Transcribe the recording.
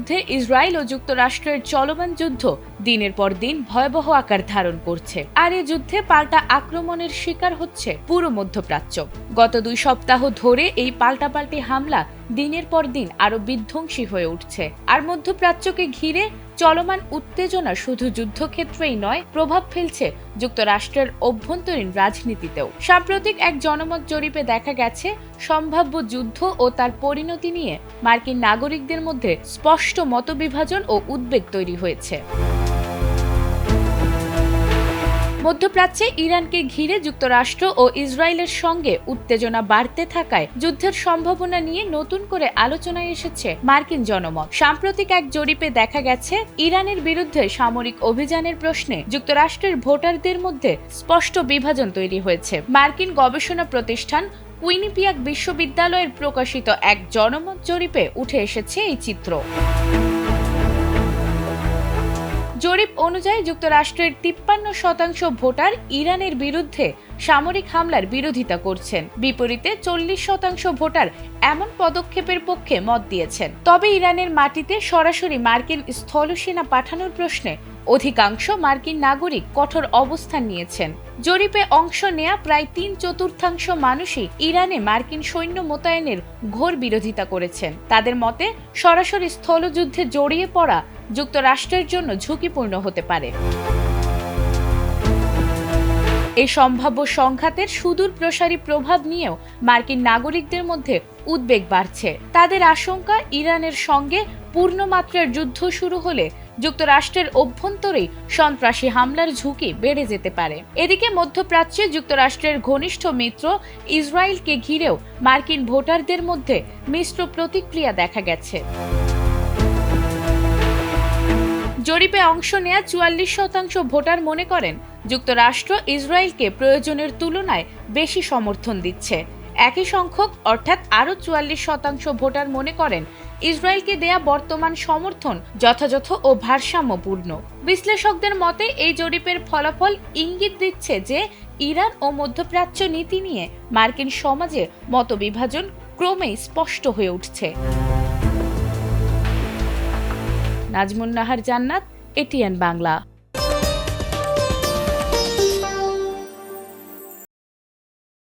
মধ্যে ইসরায়েল ও যুক্তরাষ্ট্রের চলমান যুদ্ধ দিনের পর দিন ভয়াবহ আকার ধারণ করছে, আর এই যুদ্ধে পাল্টা আক্রমণের শিকার হচ্ছে পুরো মধ্যপ্রাচ্য। গত 2 সপ্তাহ ধরে এই পাল্টাপাল্টি হামলা দিনের পর দিন আরো বিধ্বংসী হয়ে উঠছে, আর মধ্যপ্রাচ্যকে ঘিরে চলমান উত্তেজনা শুধু যুদ্ধক্ষেত্রেই নয়, প্রভাব ফেলছে যুক্তরাষ্ট্রের অভ্যন্তরীণ রাজনীতিতেও। সাম্প্রতিক এক জনমত জরিপে দেখা গেছে, সম্ভাব্য যুদ্ধ ও তার পরিণতি নিয়ে মার্কিন নাগরিকদের মধ্যে স্পষ্ট মতবিভাজন ও উদ্বেগ তৈরি হয়েছে। মধ্যপ্রাচ্যে ইরানকে ঘিরে যুক্তরাষ্ট্র ও ইসরায়েলের সঙ্গে উত্তেজনা বাড়তে থাকায় যুদ্ধের সম্ভাবনা নিয়ে নতুন করে আলোচনায় এসেছে মার্কিন জনমত। সাম্প্রতিক এক জরিপে দেখা গেছে, ইরানের বিরুদ্ধে সামরিক অভিযানের প্রশ্নে যুক্তরাষ্ট্রের ভোটারদের মধ্যে স্পষ্ট বিভাজন তৈরি হয়েছে। মার্কিন গবেষণা প্রতিষ্ঠান কুইনিপিয়াক বিশ্ববিদ্যালয়ের প্রকাশিত এক জনমত জরিপে উঠে এসেছে এই চিত্র। জরিপ অনুযায়ী যুক্তরাষ্ট্রের 53% ভোটার ইরানের বিরুদ্ধে সামরিক হামলার বিরোধিতা করছেন, বিপরীতে 40% ভোটার এমন পদক্ষেপের পক্ষে মত দিয়েছেন। তবে ইরানের মাটিতে সরাসরি মার্কিন স্থলসেনা পাঠানোর প্রশ্নে অধিকাংশ মার্কিন নাগরিক কঠোর অবস্থান নিয়েছেন। জরিপে অংশ নেয়া প্রায় 3/4 মানুষই ইরানে মার্কিন সৈন্য মোতায়েনের ঘোর বিরোধিতা করেছেন। তাদের মতে সরাসরি স্থলযুদ্ধে জড়িয়ে পড়া যুক্তরাষ্ট্রের জন্য ঝুঁকিপূর্ণ হতে পারে। এই সম্ভাব্য সংঘাতের সুদূর প্রসারী প্রভাব নিয়েও মার্কিন নাগরিকদের মধ্যে উদ্বেগ বাড়ছে। তাদের আশঙ্কা, ইরানের সঙ্গে পূর্ণমাত্রার যুদ্ধ শুরু হলে যুক্তরাষ্ট্রের অভ্যন্তরেই সন্ত্রাসী হামলার ঝুঁকি বেড়ে যেতে পারে। এদিকে মধ্যপ্রাচ্যে যুক্তরাষ্ট্রের ঘনিষ্ঠ মিত্র ইসরায়েলকে ঘিরেও মার্কিন ভোটারদের মধ্যে মিশ্র প্রতিক্রিয়া দেখা গেছে। জরিপে অংশ নেয়া 44% ভোটার মনে করেন যুক্তরাষ্ট্র ইসরায়েলকে প্রয়োজনের তুলনায় বেশি সমর্থন দিচ্ছে। একই সংখ্যক অর্থাৎ আরও 44% ভোটার মনে করেন ইসরায়েলকে দেয়া বর্তমান সমর্থন যথাযথ ও ভারসাম্যপূর্ণ। বিশ্লেষকদের মতে এই জরিপের ফলাফল ইঙ্গিত দিচ্ছে যে ইরান ও মধ্যপ্রাচ্য নীতি নিয়ে মার্কিন সমাজে মতবিভাজন ক্রমেই স্পষ্ট হয়ে উঠছে। নাজমুন নাহার জান্নাত, এটিএন বাংলা।